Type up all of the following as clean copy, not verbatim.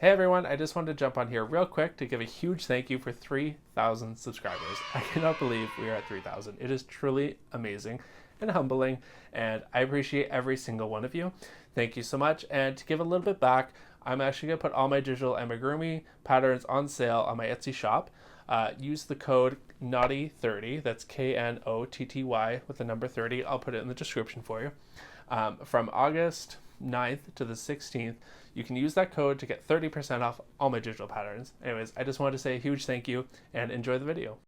Hey everyone, I just wanted to jump on here real quick to give a huge thank you for 3,000 subscribers. I cannot believe we are at 3,000. It is truly amazing and humbling, and I appreciate every single one of you. Thank you so much. And to give a little bit back, I'm actually going to put all my digital amigurumi patterns on sale on my Etsy shop. Use the code KNOTTY30, that's KNOTTY with the number 30. I'll put it in the description for you. From August 9th to the 16th, you can use that code to get 30% off all my digital patterns. Anyways, I just wanted to say a huge thank you and enjoy the video.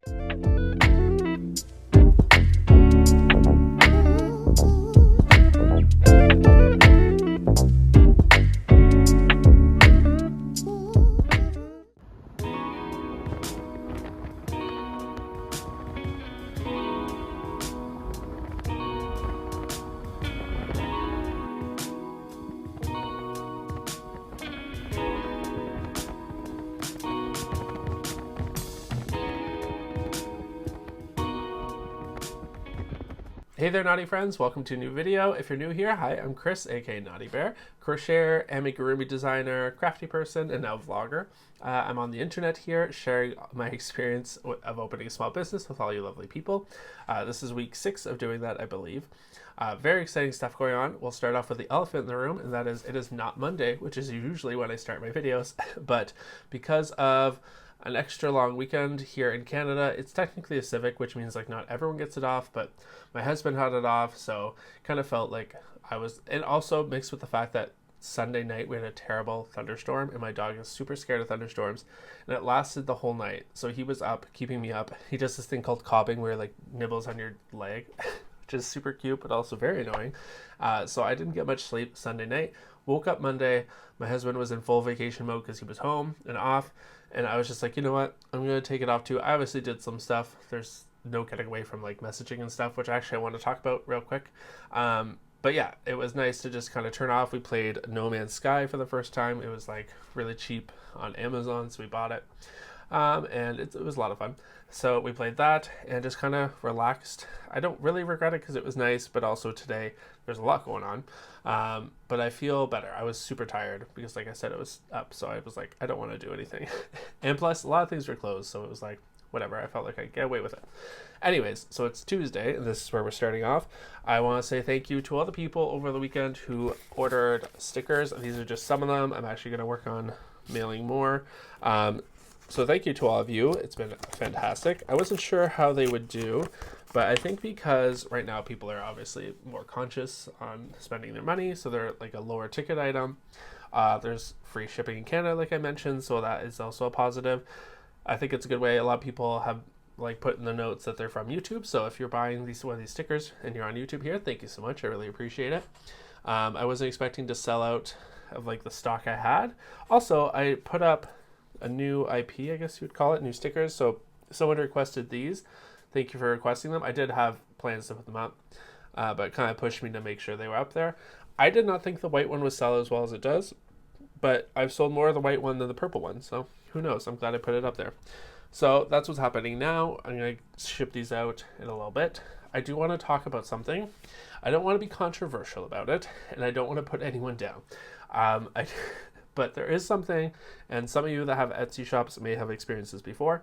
Hey there, naughty friends. Welcome to a new video. If you're new here, hi, I'm Chris, aka Naughty Bear, crocheter, amigurumi designer, crafty person, and now vlogger. I'm on the internet here sharing my experience of opening a small business with all you lovely people. This is week 6 of doing that, I believe. Very exciting stuff going on. We'll start off with the elephant in the room, and that is it is not Monday, which is usually when I start my videos, but because of an extra long weekend here in Canada, it's technically a civic, which means like not everyone gets it off, but my husband had it off, so kind of felt like I was, and also mixed with the fact that Sunday night we had a terrible thunderstorm, and my dog is super scared of thunderstorms, and it lasted the whole night. So he was up keeping me up. He does this thing called cobbing where he like nibbles on your leg which is super cute but also very annoying. So I didn't get much sleep Sunday night. Woke up Monday, my husband was in full vacation mode because he was home and off, and I was just like, you know what, I'm gonna take it off too. I obviously did some stuff. There's no getting away from like messaging and stuff, which actually I want to talk about real quick. But yeah, it was nice to just kind of turn off. We played No Man's Sky for the first time. It was like really cheap on Amazon, so we bought it. And it was a lot of fun. So we played that and just kind of relaxed. I don't really regret it because it was nice, but also today there's a lot going on. But I feel better. I was super tired because, like I said, it was up. So I was like, I don't want to do anything. And plus, a lot of things were closed. So it was like, whatever. I felt like I could get away with it. Anyways, so it's Tuesday, and this is where we're starting off. I want to say thank you to all the people over the weekend who ordered stickers. These are just some of them. I'm actually going to work on mailing more. So thank you to all of you. It's been fantastic. I wasn't sure how they would do, but I think because right now people are obviously more conscious on spending their money, so they're like a lower ticket item. There's free shipping in Canada, like I mentioned, so that is also a positive. I think it's a good way. A lot of people have like put in the notes that they're from YouTube, so if you're buying one of these stickers and you're on YouTube here, thank you so much. I really appreciate it. I wasn't expecting to sell out of like the stock I had. Also, I put up a new IP, I guess you would call it, new stickers. So someone requested these. Thank you for requesting them. I did have plans to put them up, but kind of pushed me to make sure they were up there. I did not think the white one would sell as well as it does, but I've sold more of the white one than the purple one, so who knows? I'm glad I put it up there. So that's what's happening now. I'm going to ship these out in a little bit. I do want to talk about something. I don't want to be controversial about it, and I don't want to put anyone down. But there is something, and some of you that have Etsy shops may have experienced this before.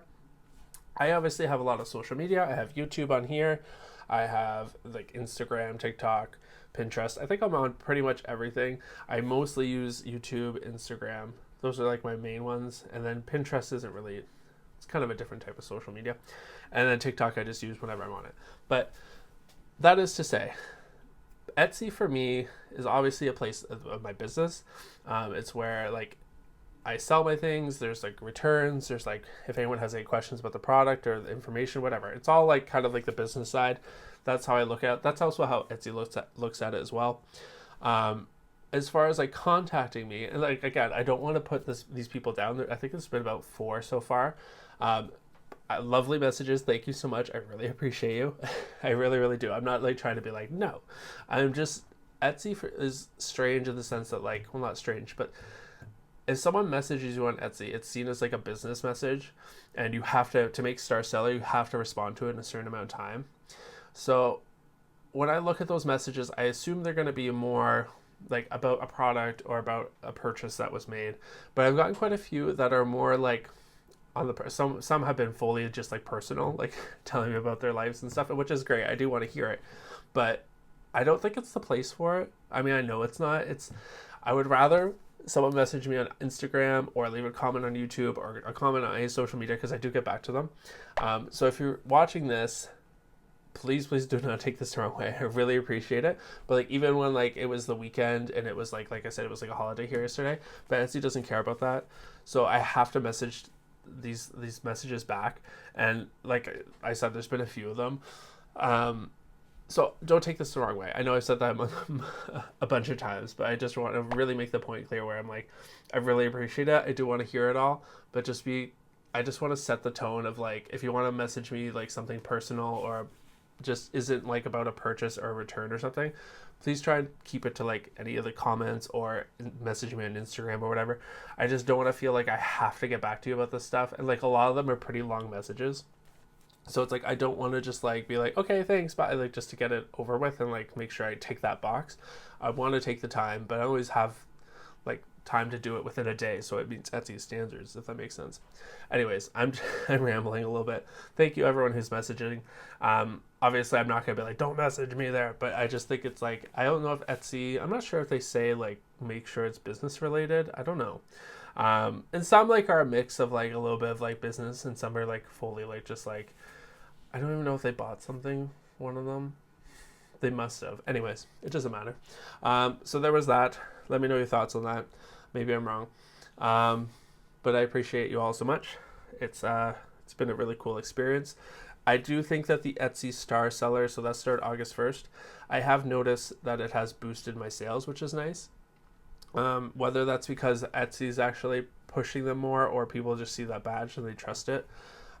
I obviously have a lot of social media. I have YouTube on here. I have like Instagram, TikTok, Pinterest. I think I'm on pretty much everything. I mostly use YouTube, Instagram. Those are like my main ones. And then Pinterest isn't really, it's kind of a different type of social media. And then TikTok I just use whenever I'm on it. But that is to say, Etsy for me is obviously a place of my business. It's where like I sell my things. There's like returns. There's like if anyone has any questions about the product or the information, whatever. It's all like kind of like the business side. That's how I look at it. That's also how Etsy looks at it as well. As far as like contacting me, and like again, I don't want to put these people down. I think there's been about 4 so far. Lovely messages. Thank you so much. I really appreciate you. I really, really do. I'm not like trying to be like, no. I'm just, Etsy is strange in the sense that like, well, not strange, but if someone messages you on Etsy, it's seen as like a business message, and you have to make star seller, you have to respond to it in a certain amount of time. So when I look at those messages, I assume they're going to be more like about a product or about a purchase that was made. But I've gotten quite a few that are more like on the some have been fully just like personal, like telling me about their lives and stuff, which is great. I do want to hear it, but I don't think it's the place for it. I mean, I know it's not. I would rather someone message me on Instagram or leave a comment on YouTube or a comment on any social media, because I do get back to them. So if you're watching this, please do not take this the wrong way. I really appreciate it. But like, even when like it was the weekend and it was like I said, it was like a holiday here yesterday, but Etsy doesn't care about that. So I have to message these messages back, and like I said, there's been a few of them. So don't take this the wrong way. I know I've said that a bunch of times, but I just want to really make the point clear where I'm like, I really appreciate it. I do want to hear it all, but I just want to set the tone of like, if you want to message me like something personal or just isn't like about a purchase or a return or something, please try and keep it to like any of the comments or message me on Instagram or whatever. I just don't want to feel like I have to get back to you about this stuff. And like a lot of them are pretty long messages. So it's like, I don't want to just like be like, okay, thanks, bye, like just to get it over with and like make sure I tick that box. I want to take the time, but I always have like time to do it within a day, so it meets Etsy standards, if that makes sense. Anyways, I'm rambling a little bit. Thank you everyone who's messaging. Obviously I'm not gonna be like, don't message me there, but I just think it's like, I don't know if Etsy, I'm not sure if they say like make sure it's business related. I don't know. And some like are a mix of like a little bit of like business, and some are like fully like just like, I don't even know if they bought something, one of them. They must have. Anyways, it doesn't matter. So there was that. Let me know your thoughts on that. Maybe I'm wrong. But I appreciate you all so much. It's been a really cool experience. I do think that the Etsy Star Seller, so that started August 1st, I have noticed that it has boosted my sales, which is nice. Whether that's because Etsy's actually pushing them more or people just see that badge and they trust it.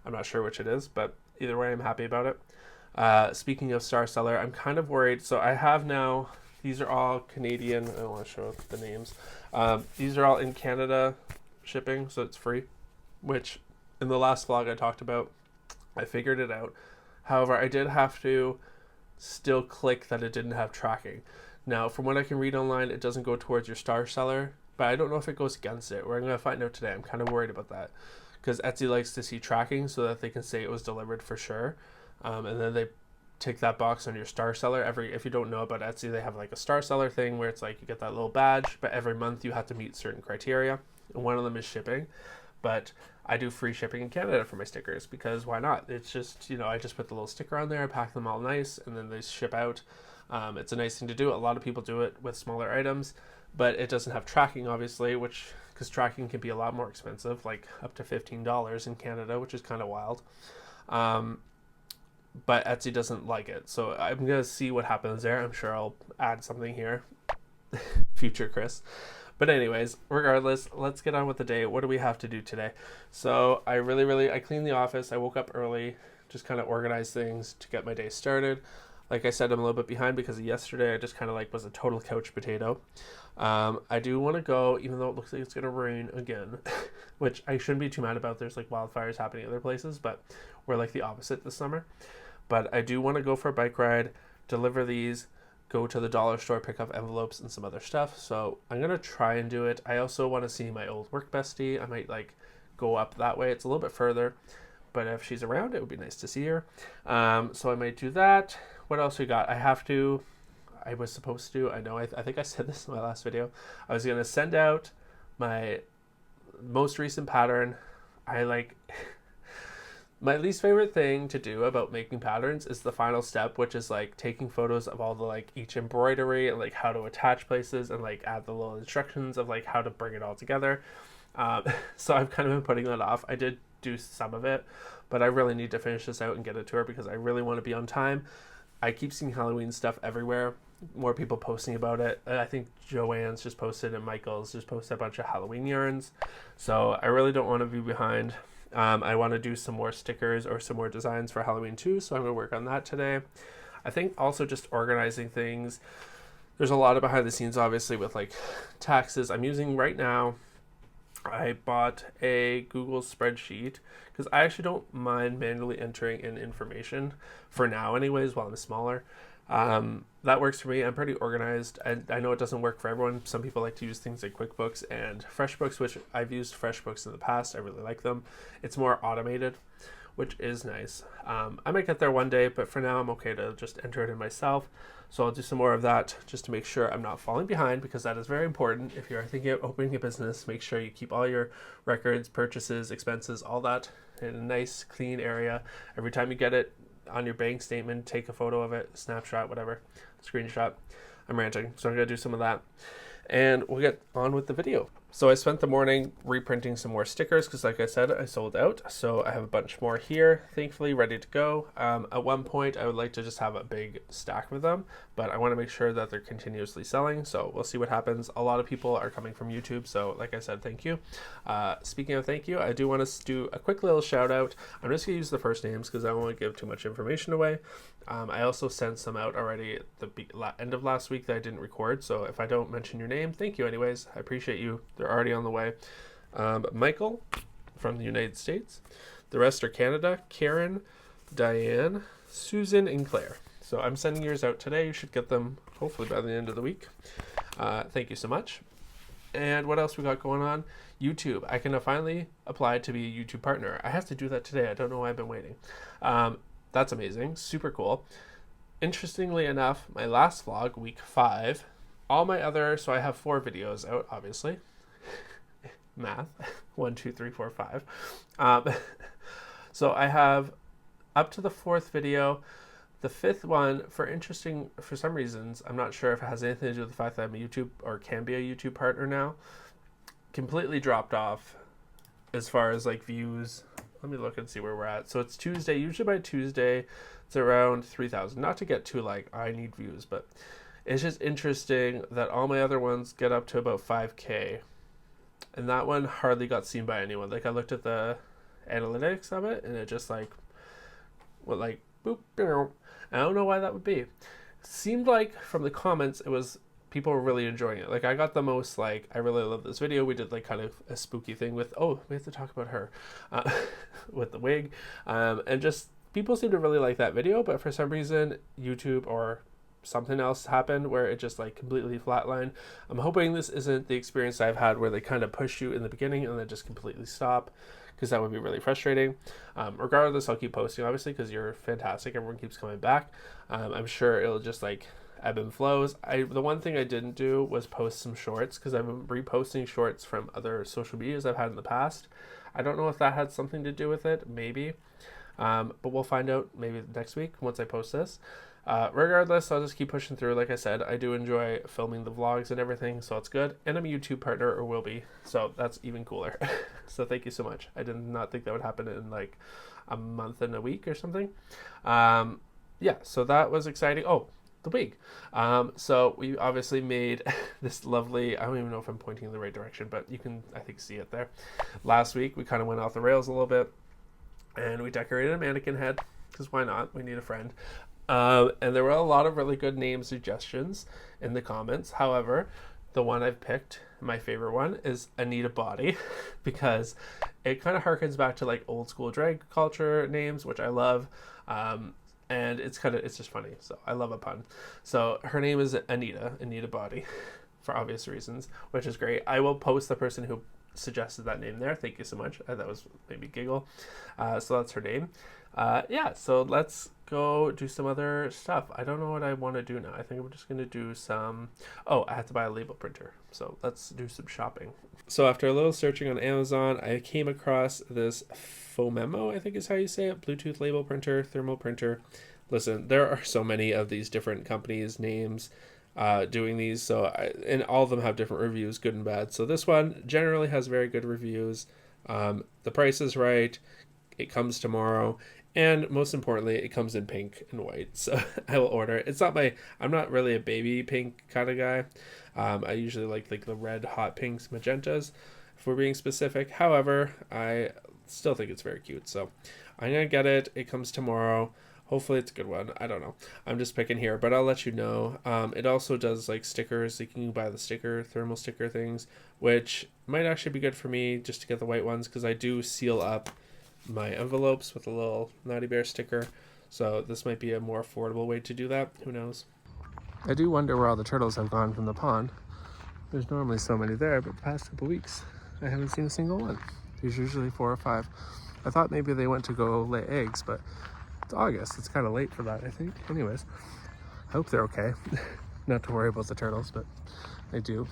I'm not sure which it is, but either way, I'm happy about it. Speaking of Star Seller, I'm kind of worried. So I have now, these are all Canadian. I don't want to show the names. These are all in Canada shipping, so it's free, which in the last vlog I talked about, I figured it out. However, I did have to still click that it didn't have tracking. Now, from what I can read online, it doesn't go towards your Star Seller, but I don't know if it goes against it. We're going to find out today. I'm kind of worried about that, because Etsy likes to see tracking so that they can say it was delivered for sure. And then they tick that box on your Star Seller. If you don't know about Etsy, they have like a Star Seller thing where it's like you get that little badge, but every month you have to meet certain criteria, and one of them is shipping. But I do free shipping in Canada for my stickers, because why not? It's just, I just put the little sticker on there, pack them all nice, and then they ship out. It's a nice thing to do. A lot of people do it with smaller items, but it doesn't have tracking, obviously, because tracking can be a lot more expensive, like up to $15 in Canada, which is kind of wild. But Etsy doesn't like it. So I'm going to see what happens there. I'm sure I'll add something here. Future Chris. But anyways, regardless, let's get on with the day. What do we have to do today? So I cleaned the office. I woke up early, just kind of organized things to get my day started. Like I said, I'm a little bit behind because of yesterday. I just kind of like was a total couch potato. I do want to go, even though it looks like it's going to rain again, which I shouldn't be too mad about. There's like wildfires happening other places, but we're like the opposite this summer. But I do want to go for a bike ride, deliver these, go to the dollar store, pick up envelopes and some other stuff. So I'm going to try and do it. I also want to see my old work bestie. I might like go up that way. It's a little bit further, but if she's around, it would be nice to see her. So I might do that. What else we got? I was supposed to, I think I said this in my last video. I was going to send out my most recent pattern. My least favorite thing to do about making patterns is the final step, which is like taking photos of all the like each embroidery and like how to attach places and like add the little instructions of like how to bring it all together. So I've kind of been putting that off. I did do some of it, but I really need to finish this out and get it to her because I really want to be on time. I keep seeing Halloween stuff everywhere. More people posting about it. I think Joanne's just posted and Michael's just posted a bunch of Halloween yarns. So I really don't want to be behind. I want to do some more stickers or some more designs for Halloween too, so I'm going to work on that today. I think also just organizing things. There's a lot of behind the scenes, obviously, with like taxes. I'm using right now, I bought a Google spreadsheet because I actually don't mind manually entering in information for now anyways while I'm smaller. That works for me. I'm pretty organized. I know it doesn't work for everyone. Some people like to use things like QuickBooks and FreshBooks, which I've used FreshBooks in the past. I really like them. It's more automated, which is nice. I might get there one day, but for now I'm okay to just enter it in myself. So I'll do some more of that just to make sure I'm not falling behind, because that is very important. If you're thinking of opening a business, make sure you keep all your records, purchases, expenses, all that in a nice clean area. Every time you get it on your bank statement, take a photo of it, snapshot, whatever, screenshot. I'm ranting, so I'm gonna do some of that, and we'll get on with the video. So I spent the morning reprinting some more stickers because, like I said, I sold out. So I have a bunch more here, thankfully ready to go. At one point, I would like to just have a big stack of them, but I want to make sure that they're continuously selling. So we'll see what happens. A lot of people are coming from YouTube, so like I said, thank you. Speaking of thank you, I do want to do a quick little shout out. I'm just gonna use the first names because I don't want to give too much information away. I also sent some out already at the end of last week that I didn't record. So if I don't mention your name, thank you anyways. I appreciate you. They're already on the way. Michael from the United States. The rest are Canada. Karen, Diane, Susan, and Claire. So I'm sending yours out today. You should get them hopefully by the end of the week. Thank you so much. And what else we got going on? YouTube. I can finally apply to be a YouTube partner. I have to do that today. I don't know why I've been waiting. That's amazing. Super cool. Interestingly enough, my last vlog, week 5, all my other, so I have 4 videos out, obviously. Math. 1, 2, 3, 4, 5. So I have up to the 4th video. The 5th one, for some reasons, I'm not sure if it has anything to do with the fact that I'm a YouTube or can be a YouTube partner now, completely dropped off as far as like views. Let me look and see where we're at. So it's Tuesday. Usually by Tuesday, it's around 3,000. Not to get too like, I need views, but it's just interesting that all my other ones get up to about 5K. And that one hardly got seen by anyone. Like I looked at the analytics of it and it just like, well, like, boop, I don't know why that would be. It seemed like from the comments, it was people were really enjoying it. Like I got the most like, I really love this video. We did like kind of a spooky thing with, oh, we have to talk about her with the wig. And just people seem to really like that video, but for some reason, YouTube or something else happened where it just like completely flatlined. I'm hoping this isn't the experience I've had where they kind of push you in the beginning and then just completely stop, because that would be really frustrating. Regardless, I'll keep posting obviously because you're fantastic. Everyone keeps coming back. I'm sure it'll just like ebb and flows. The one thing I didn't do was post some shorts because I've been reposting shorts from other social medias I've had in the past. I don't know if that had something to do with it, maybe. But we'll find out maybe next week once I post this. Regardless, I'll just keep pushing through. Like I said, I do enjoy filming the vlogs and everything, so it's good. And I'm a YouTube partner, or will be, so that's even cooler. So thank you so much. I did not think that would happen in like a month and a week or something. Yeah, so that was exciting. Oh, the wig. So we obviously made this lovely, I don't even know if I'm pointing in the right direction, but you can, I think, see it there. Last week, we kind of went off the rails a little bit, and we decorated a mannequin head, because why not? We need a friend. And there were a lot of really good name suggestions in the comments. However, the one I've picked, my favorite one, is Anita Body, because it kind of harkens back to like old school drag culture names, which I love. And it's just funny. So I love a pun. So her name is Anita Body, for obvious reasons, which is great. I will post the person who suggested that name there. Thank you so much. That was maybe giggle. So that's her name. Yeah, so let's go do some other stuff. I don't know what I want to do now. I think I'm just going to do some... Oh, I have to buy a label printer. So let's do some shopping. So after a little searching on Amazon, I came across this Fomemo, I think is how you say it, Bluetooth label printer, thermal printer. Listen, there are so many of these different companies' names doing these, and all of them have different reviews, good and bad. So this one generally has very good reviews. The price is right. It comes tomorrow. And most importantly, it comes in pink and white. So I will order it. I'm not really a baby pink kind of guy. I usually like the red, hot pinks, magentas, if we're being specific. However, I still think it's very cute. So I'm going to get it. It comes tomorrow. Hopefully it's a good one. I don't know. I'm just picking here, but I'll let you know. It also does like stickers. You can buy the thermal sticker things, which might actually be good for me just to get the white ones, because I do seal up my envelopes with a little Naughty Bear sticker. So this might be a more affordable way to do that. Who knows? I do wonder where all the turtles have gone from the pond. There's normally so many there, but the past couple weeks, I haven't seen a single one. There's usually 4 or 5. I thought maybe they went to go lay eggs, but it's August. It's kind of late for that, I think. Anyways, I hope they're okay. Not to worry about the turtles, but I do.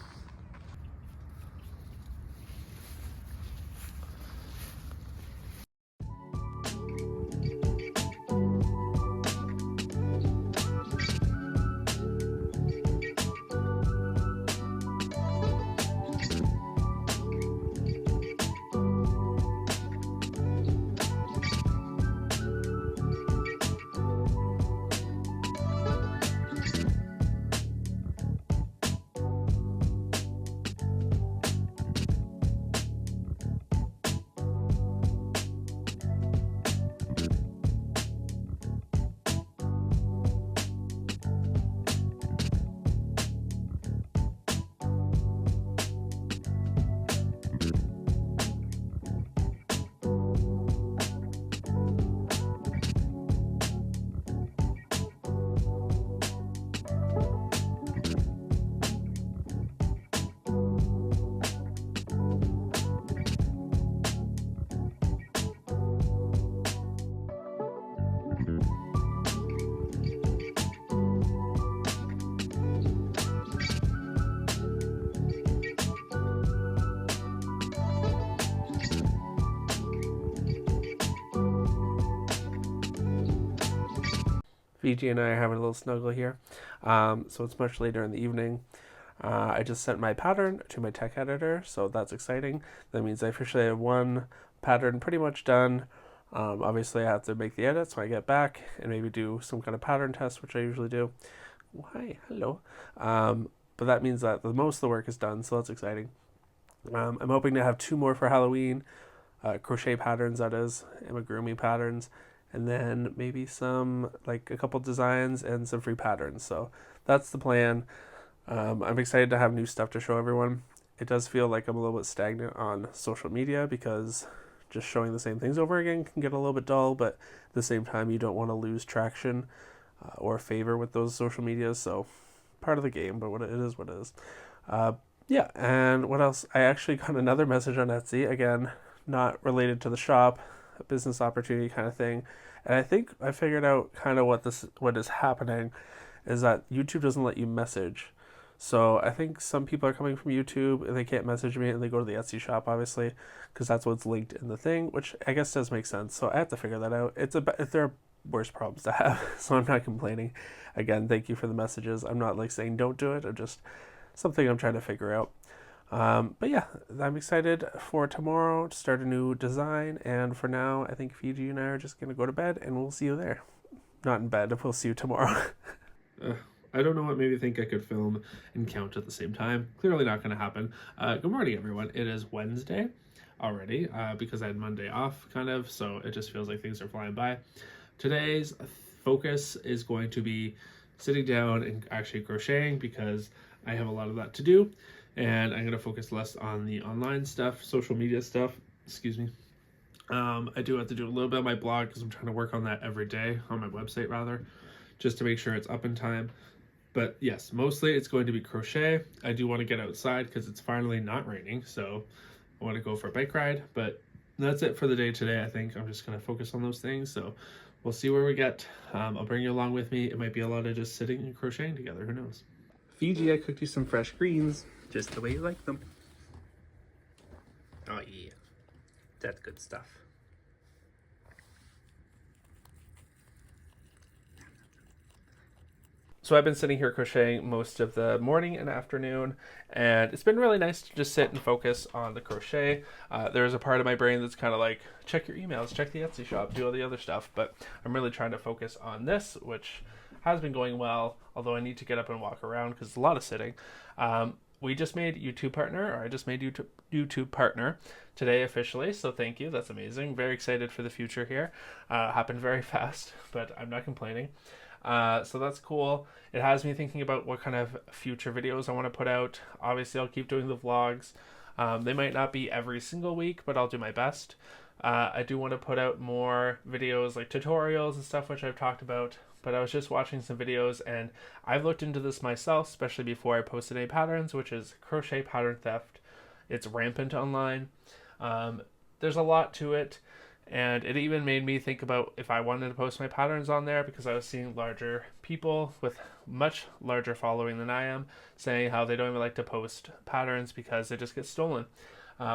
Fiji and I are having a little snuggle here. So it's much later in the evening. I just sent my pattern to my tech editor, so that's exciting. That means I officially have one pattern pretty much done. Obviously, I have to make the edits when I get back and maybe do some kind of pattern test, which I usually do. Hi, hello. But that means that the most of the work is done, so that's exciting. I'm hoping to have 2 more for Halloween, crochet patterns, that is, amigurumi patterns, and then maybe some, like a couple designs and some free patterns. So that's the plan. I'm excited to have new stuff to show everyone. It does feel like I'm a little bit stagnant on social media because just showing the same things over again can get a little bit dull, but at the same time, you don't want to lose traction or favor with those social medias. So part of the game, but it is what it is. Yeah, and what else? I actually got another message on Etsy, again, not related to the shop, a business opportunity kind of thing. And I think I figured out kind of what is happening is that YouTube doesn't let you message. So I think some people are coming from YouTube and they can't message me and they go to the Etsy shop, obviously, because that's what's linked in the thing, which I guess does make sense. So I have to figure that out. There are worse problems to have, so I'm not complaining. Again, thank you for the messages. I'm not like saying don't do it, or just something I'm trying to figure out. But yeah, I'm excited for tomorrow to start a new design. And for now, I think Fiji and I are just going to go to bed and we'll see you there. Not in bed, we'll see you tomorrow. I don't know what made me think I could film and count at the same time. Clearly not going to happen. Good morning, everyone. It is Wednesday already because I had Monday off, kind of. So it just feels like things are flying by. Today's focus is going to be sitting down and actually crocheting because I have a lot of that to do. And I'm going to focus less on the online stuff, social media stuff, excuse me. I do have to do a little bit of my blog because I'm trying to work on that every day, on my website rather, just to make sure it's up in time. But yes, mostly it's going to be crochet. I do want to get outside because it's finally not raining, so I want to go for a bike ride. But that's it for the day today. I think I'm just going to focus on those things. So we'll see where we get. I'll bring you along with me. It might be a lot of just sitting and crocheting together. Who knows? Fiji, I cooked you some fresh greens, just the way you like them. Oh yeah, that's good stuff. So I've been sitting here crocheting most of the morning and afternoon, and it's been really nice to just sit and focus on the crochet. There's a part of my brain that's kind of like, check your emails, check the Etsy shop, do all the other stuff, but I'm really trying to focus on this, which has been going well, although I need to get up and walk around because it's a lot of sitting. We just made YouTube partner, or I just made YouTube partner today officially, so thank you, that's amazing. Very excited for the future here. Happened very fast, but I'm not complaining. So that's cool. It has me thinking about what kind of future videos I want to put out. Obviously, I'll keep doing the vlogs. They might not be every single week, but I'll do my best. I do want to put out more videos like tutorials and stuff, which I've talked about, but I was just watching some videos and I've looked into this myself, especially before I posted any patterns, which is crochet pattern theft. It's rampant online. There's a lot to it, and it even made me think about if I wanted to post my patterns on there, because I was seeing larger people with much larger following than I am saying how they don't even like to post patterns because they just get stolen,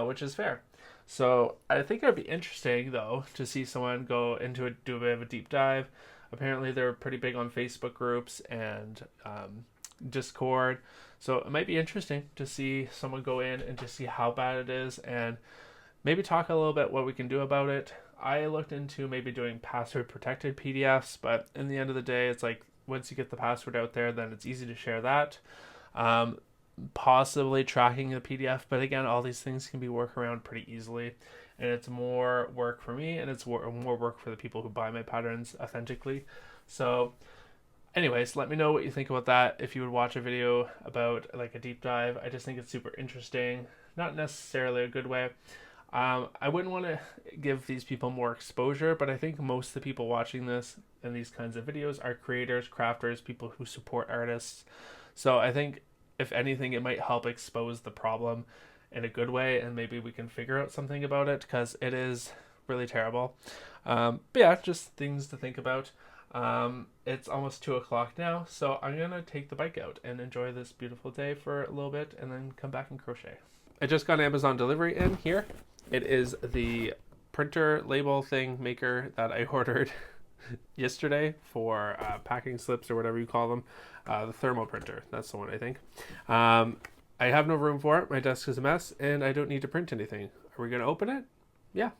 which is fair. So I think it would be interesting though to see someone go into it, do a bit of a deep dive. Apparently they're pretty big on Facebook groups and Discord, so it might be interesting to see someone go in and just see how bad it is and maybe talk a little bit what we can do about it. I looked into maybe doing password protected PDFs, but in the end of the day, it's like once you get the password out there, then it's easy to share that. Possibly tracking the PDF, but again, all these things can be worked around pretty easily, and it's more work for me, and it's more work for the people who buy my patterns authentically. So anyways, let me know what you think about that. If you would watch a video about like a deep dive, I just think it's super interesting. Not necessarily a good way. I wouldn't want to give these people more exposure, but I think most of the people watching this and these kinds of videos are creators, crafters, people who support artists. So I think if anything, it might help expose the problem in a good way, and maybe we can figure out something about it, because it is really terrible. But yeah, just things to think about. It's almost 2 o'clock now, so I'm gonna take the bike out and enjoy this beautiful day for a little bit and then come back and crochet. I just got an Amazon delivery in here. It is the printer label thing maker that I ordered yesterday for packing slips or whatever you call them. The thermal printer, that's the one, I think. I have no room for it. My desk is a mess and I don't need to print anything. Are we gonna open it? Yeah.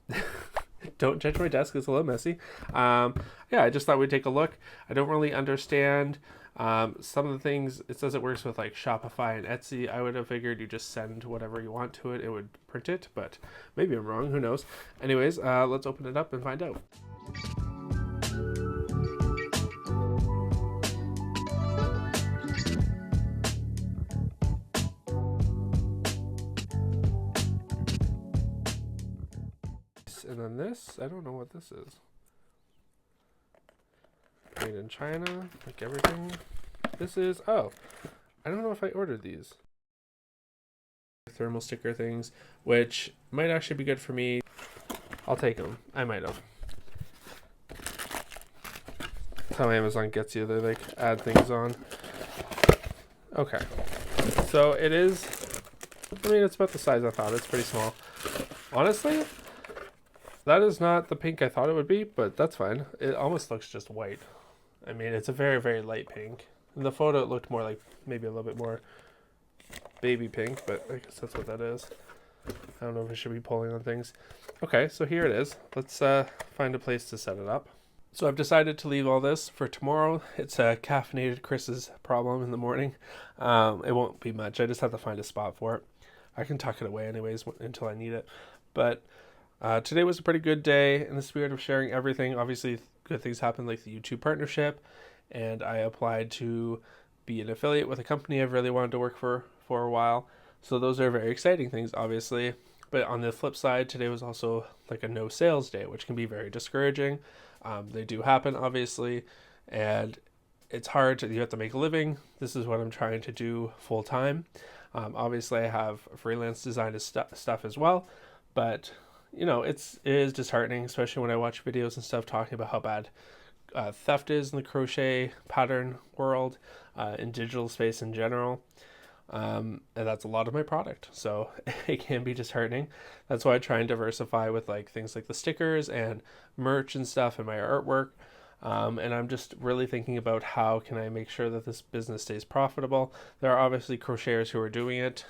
Don't judge my desk, it's a little messy. Yeah, I just thought we'd take a look. I don't really understand some of the things. It says it works with like Shopify and Etsy. I would have figured you just send whatever you want to it, it would print it, but maybe I'm wrong, who knows. Anyways, let's open it up and find out. And then this, I don't know what this is. Made in China, like everything. This is, oh, I don't know if I ordered these. Thermal sticker things, which might actually be good for me. I'll take them. I might have. That's how Amazon gets you. They like add things on. Okay. So it is, I mean, it's about the size I thought. It's pretty small. Honestly, that is not the pink I thought it would be, but that's fine. It almost looks just white. I mean, it's a very, very light pink. In the photo, it looked more like maybe a little bit more baby pink, but I guess that's what that is. I don't know if I should be pulling on things. Okay, so here it is. Let's find a place to set it up. So I've decided to leave all this for tomorrow. It's a caffeinated Chris's problem in the morning. It won't be much. I just have to find a spot for it. I can tuck it away anyways until I need it. But today was a pretty good day in the spirit of sharing everything. Obviously, good things happened like the YouTube partnership, and I applied to be an affiliate with a company I've really wanted to work for a while. So those are very exciting things, obviously. But on the flip side, today was also like a no sales day, which can be very discouraging. They do happen, obviously, and it's hard. You have to make a living. This is what I'm trying to do full time. Obviously, I have freelance design stuff as well, but you know, it is disheartening, especially when I watch videos and stuff talking about how bad theft is in the crochet pattern world, in digital space in general. And that's a lot of my product, so it can be disheartening. That's why I try and diversify with like things like the stickers and merch and stuff and my artwork. And I'm just really thinking about how can I make sure that this business stays profitable. There are obviously crocheters who are doing it,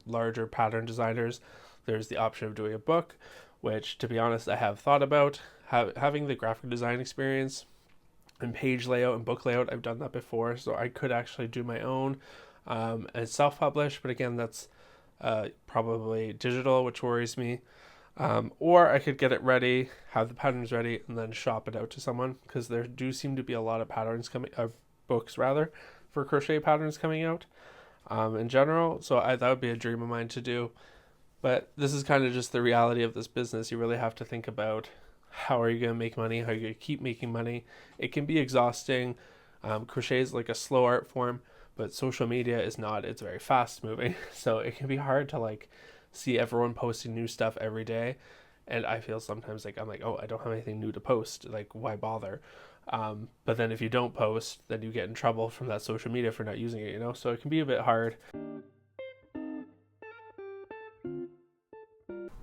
larger pattern designers. There's the option of doing a book, which, to be honest, I have thought about. Having the graphic design experience and page layout and book layout, I've done that before, so I could actually do my own and self-publish, but again, that's probably digital, which worries me. Or I could get it ready, have the patterns ready, and then shop it out to someone, because there do seem to be a lot of patterns coming, books rather, for crochet patterns coming out in general, so that would be a dream of mine to do. But this is kind of just the reality of this business. You really have to think about how are you going to make money, how are you going to keep making money. It can be exhausting. Crochet is like a slow art form, but social media is not. It's very fast moving. So it can be hard to like see everyone posting new stuff every day. And I feel sometimes like I'm like, oh, I don't have anything new to post. Like, why bother? But then if you don't post, then you get in trouble from that social media for not using it, you know? So it can be a bit hard.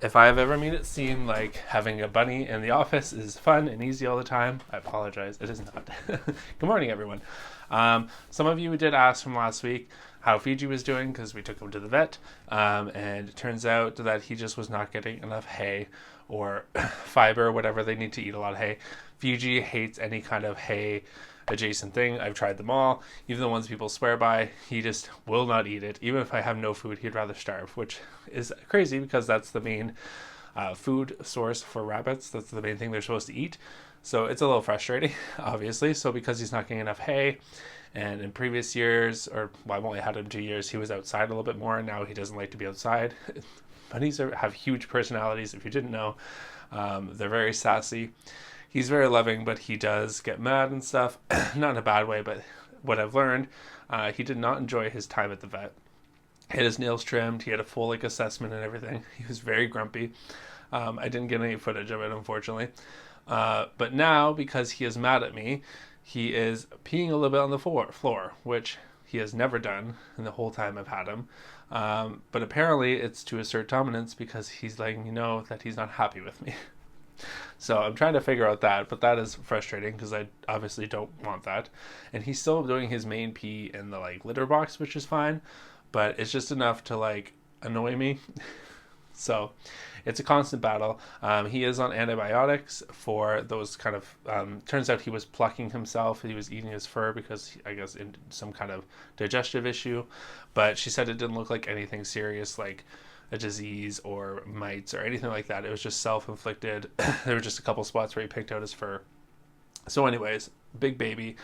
If I have ever made it seem like having a bunny in the office is fun and easy all the time, I apologize. It is not. Good morning, everyone. Some of you did ask from last week how Fiji was doing because we took him to the vet, and it turns out that he just was not getting enough hay or fiber, whatever they need to eat a lot of hay. Fiji hates any kind of hay adjacent thing. I've tried them all, even the ones people swear by. He just will not eat it. Even if I have no food, he'd rather starve, which is crazy because that's the main food source for rabbits. That's the main thing they're supposed to eat. So it's a little frustrating, obviously. So because he's not getting enough hay, and in previous years, or well, I've only had him 2 years, he was outside a little bit more, and now he doesn't like to be outside. Bunnies have huge personalities, if you didn't know. They're very sassy. He's very loving, but he does get mad and stuff. Not in a bad way, but what I've learned, he did not enjoy his time at the vet. He had his nails trimmed. He had a full assessment and everything. He was very grumpy. I didn't get any footage of it, unfortunately. But now, because he is mad at me, he is peeing a little bit on the floor, which he has never done in the whole time I've had him. But apparently it's to assert dominance because he's letting me know that he's not happy with me. So I'm trying to figure out that, but that is frustrating because I obviously don't want that. And he's still doing his main pee in the litter box, which is fine, but it's just enough to annoy me. So it's a constant battle. He is on antibiotics for those kind of, turns out he was plucking himself. He was eating his fur because I guess in some kind of digestive issue, but she said it didn't look like anything serious, like a disease or mites or anything like that. It was just self-inflicted. There were just a couple spots where he picked out his fur. So anyways, big baby.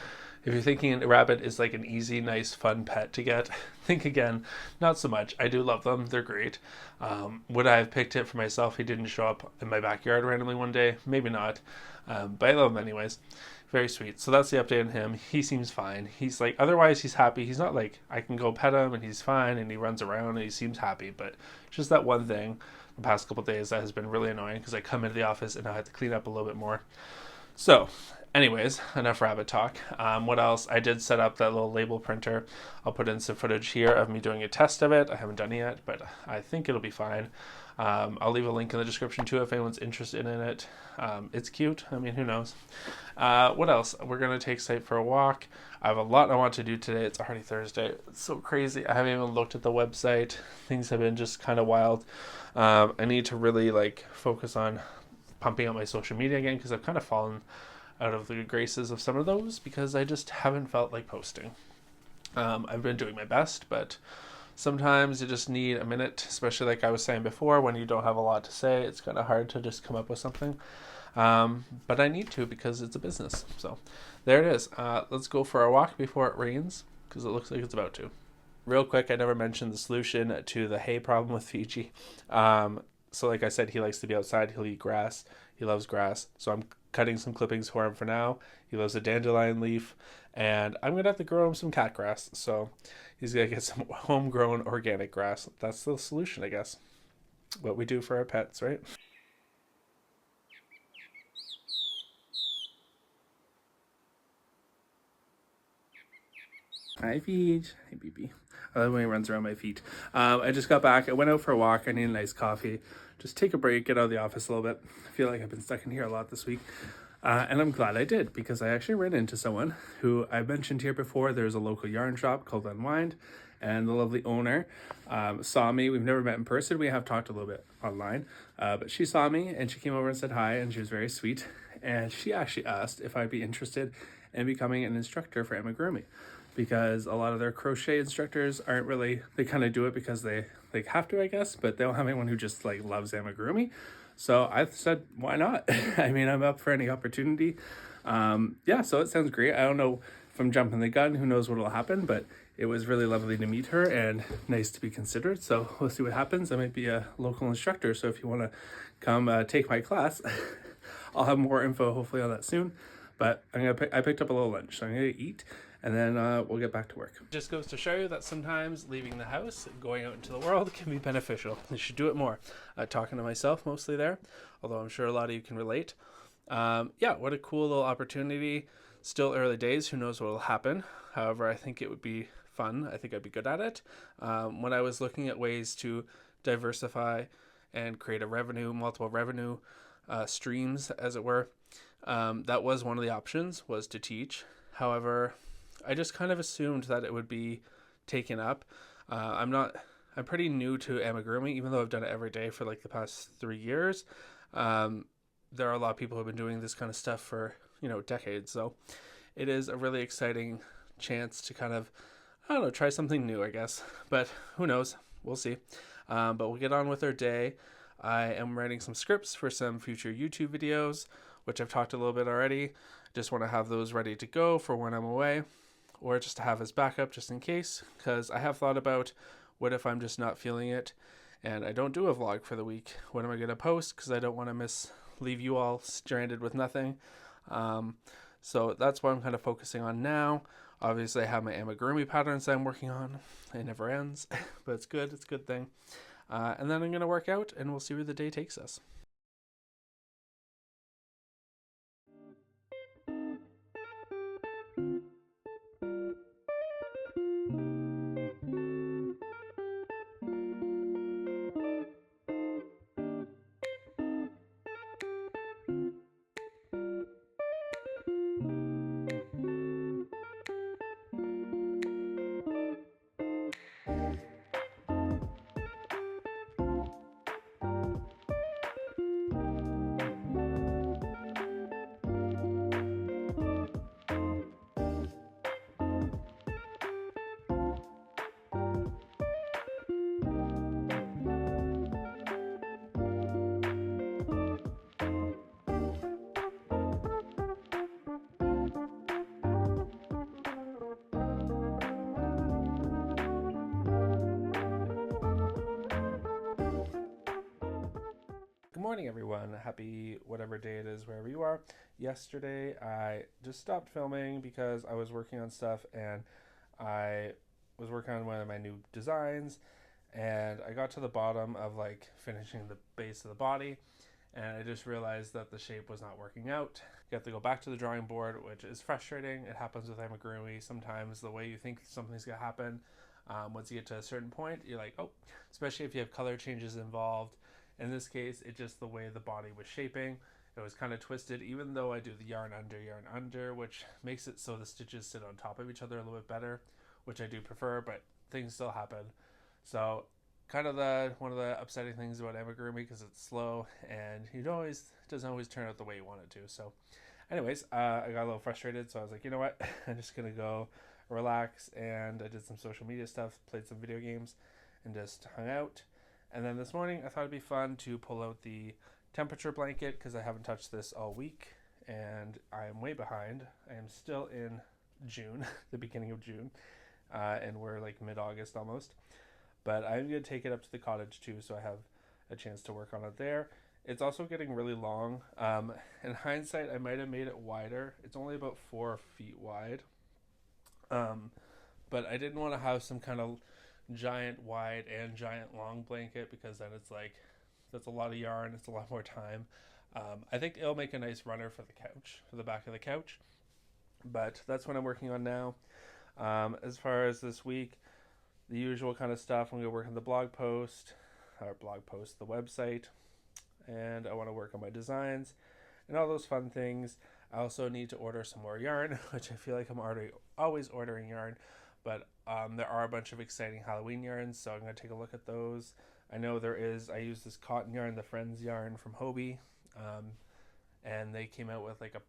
If you're thinking a rabbit is like an easy, nice, fun pet to get, think again. Not so much. I do love them. They're great. Would I have picked it for myself? He didn't show up in my backyard randomly one day. Maybe not. But I love him anyways. Very sweet. So that's the update on him. He seems fine. He's otherwise he's happy. He's not I can go pet him and he's fine and he runs around and he seems happy. But just that one thing the past couple of days that has been really annoying because I come into the office and I have to clean up a little bit more. So anyways, enough rabbit talk. What else? I did set up that little label printer. I'll put in some footage here of me doing a test of it. I haven't done it yet, but I think it'll be fine. I'll leave a link in the description too if anyone's interested in it. It's cute. I mean, who knows? What else? We're going to take Sight for a walk. I have a lot I want to do today. It's already Thursday. It's so crazy. I haven't even looked at the website. Things have been just kind of wild. I need to really focus on pumping out my social media again because I've kind of fallen out of the graces of some of those because I just haven't felt like posting. I've been doing my best, but sometimes you just need a minute, especially like I was saying before, when you don't have a lot to say, it's kind of hard to just come up with something. But I need to because it's a business. So there it is. Let's go for a walk before it rains because it looks like it's about to. Real quick, I never mentioned the solution to the hay problem with Fiji. So like I said, he likes to be outside. He'll eat grass. He loves grass. So I'm cutting some clippings for him for now. He loves a dandelion leaf. And I'm going to have to grow him some cat grass. So he's going to get some homegrown organic grass. That's the solution, I guess. What we do for our pets, right? Hi, Peach. Hi, BB. I love when he runs around my feet. I just got back. I went out for a walk. I need a nice coffee. Just take a break, get out of the office a little bit. I feel like I've been stuck in here a lot this week. And I'm glad I did because I actually ran into someone who I mentioned here before. There's a local yarn shop called Unwind, and the lovely owner saw me. We've never met in person. We have talked a little bit online, but she saw me and she came over and said hi, and she was very sweet. And she actually asked if I'd be interested in becoming an instructor for amigurumi, because a lot of their crochet instructors aren't really, they kind of do it because they have to, I guess, but they don't have anyone who just loves amigurumi. So I said, why not? I mean, I'm up for any opportunity. Yeah, so it sounds great. I don't know if I'm jumping the gun, who knows what will happen, but it was really lovely to meet her and nice to be considered. So we'll see what happens. I might be a local instructor, so if you want to come take my class, I'll have more info hopefully on that soon. But I picked up a little lunch, so I'm gonna eat, and then we'll get back to work. Just goes to show you that sometimes leaving the house, going out into the world, can be beneficial. You should do it more. Talking to myself mostly there, although I'm sure a lot of you can relate. Yeah, what a cool little opportunity. Still early days, who knows what will happen. However, I think it would be fun. I think I'd be good at it. When I was looking at ways to diversify and create multiple revenue streams, as it were, that was one of the options, was to teach. However, I just kind of assumed that it would be taken up. I'm pretty new to amigurumi, even though I've done it every day for like the past 3 years. There are a lot of people who have been doing this kind of stuff for, decades. So it is a really exciting chance to kind of, I don't know, try something new, I guess. But who knows? We'll see. But we'll get on with our day. I am writing some scripts for some future YouTube videos, which I've talked a little bit already. Just want to have those ready to go for when I'm away, or just to have as backup just in case, because I have thought about what if I'm just not feeling it and I don't do a vlog for the week. What am I going to post? Because I don't want to leave you all stranded with nothing. So that's what I'm kind of focusing on now. Obviously, I have my amigurumi patterns that I'm working on. It never ends, but it's good. It's a good thing. And then I'm going to work out, and we'll see where the day takes us. Good morning, everyone. Happy whatever day it is, wherever you are. Yesterday, I just stopped filming because I was working on stuff, and I was working on one of my new designs, and I got to the bottom of like finishing the base of the body, and I just realized that the shape was not working out. You have to go back to the drawing board, which is frustrating. It happens with amigurumi. Sometimes the way you think something's gonna happen, once you get to a certain point, you're like, oh, especially if you have color changes involved. In this case, it's just the way the body was shaping. It was kind of twisted, even though I do the yarn under, which makes it so the stitches sit on top of each other a little bit better, which I do prefer, but things still happen. So kind of one of the upsetting things about amigurumi, because it's slow and it doesn't always turn out the way you want it to. So anyways, I got a little frustrated, so I was like, you know what, I'm just gonna go relax, and I did some social media stuff, played some video games, and just hung out. And then this morning I thought it'd be fun to pull out the temperature blanket, because I haven't touched this all week and I am way behind. I am still in June, the beginning of June, and we're like mid-August almost. But I'm going to take it up to the cottage too, so I have a chance to work on it there. It's also getting really long. In hindsight, I might have made it wider. It's only about 4 feet wide. But I didn't want to have some kind of giant wide and giant long blanket, because then it's like, that's a lot of yarn. It's a lot more time. I think it'll make a nice runner for the couch, for the back of the couch. But that's what I'm working on now. As far as this week, the usual kind of stuff. I'm going to work on the the website, and I want to work on my designs and all those fun things. I also need to order some more yarn, which I feel like I'm always ordering yarn, but there are a bunch of exciting Halloween yarns, so I'm going to take a look at those. I know I use this cotton yarn, the Friends yarn from Hobie, and they came out with like a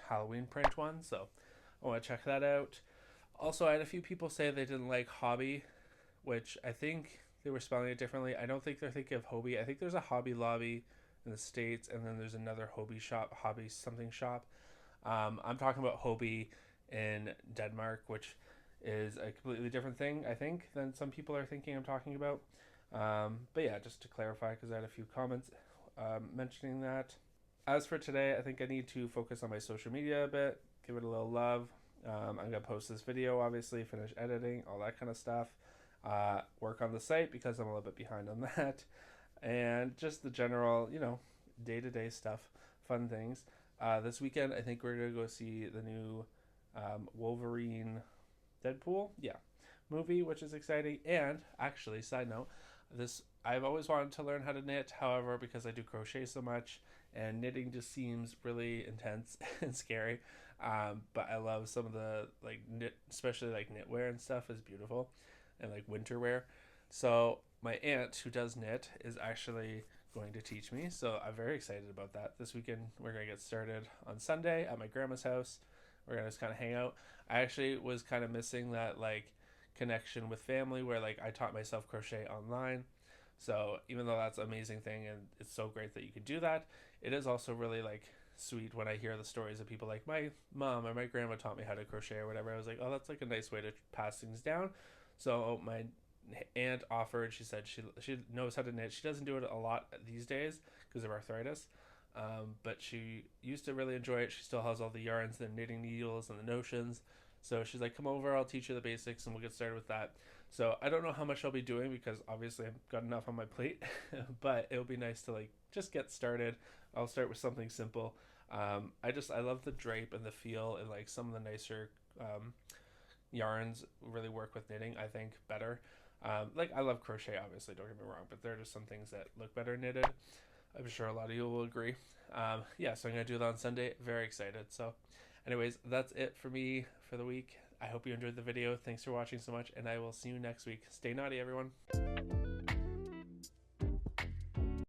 Halloween print one, so I want to check that out. Also, I had a few people say they didn't like Hobby, which I think they were spelling it differently. I don't think they're thinking of Hobie. I think there's a Hobby Lobby in the States, and then there's another Hobie something shop. I'm talking about Hobie in Denmark, which is a completely different thing, I think, than some people are thinking I'm talking about. But yeah, just to clarify, because I had a few comments mentioning that. As for today, I think I need to focus on my social media a bit, give it a little love. I'm going to post this video, obviously, finish editing, all that kind of stuff. Work on the site because I'm a little bit behind on that. And just the general, day-to-day stuff, fun things. This weekend, I think we're going to go see the new Wolverine Deadpool, yeah, movie, which is exciting. And actually, side note, this I've always wanted to learn how to knit. However, because I do crochet so much, and knitting just seems really intense and scary. But I love some of the like knit, especially like knitwear and stuff is beautiful, and like winter wear. So my aunt who does knit is actually going to teach me. So I'm very excited about that. This weekend we're gonna get started on Sunday at my grandma's house. We're gonna just kind of hang out. I actually was kind of missing that like connection with family where like I taught myself crochet online. So even though that's an amazing thing and it's so great that you could do that, it is also really like sweet when I hear the stories of people like my mom or my grandma taught me how to crochet or whatever. I was like, oh, that's like a nice way to pass things down. So my aunt offered. She said she knows how to knit. She doesn't do it a lot these days because of arthritis. But she used to really enjoy it. She still has all the yarns, the knitting needles, and the notions. So she's like, come over, I'll teach you the basics, and we'll get started with that. So I don't know how much I'll be doing because obviously I've got enough on my plate, but it'll be nice to like just get started. I'll start with something simple. I love the drape and the feel, and like some of the nicer yarns really work with knitting, I think, better. Like I love crochet, obviously, don't get me wrong, but there are just some things that look better knitted. I'm sure a lot of you will agree. Yeah, so I'm going to do that on Sunday. Very excited. So anyways, that's it for me for the week. I hope you enjoyed the video. Thanks for watching so much, and I will see you next week. Stay naughty, everyone.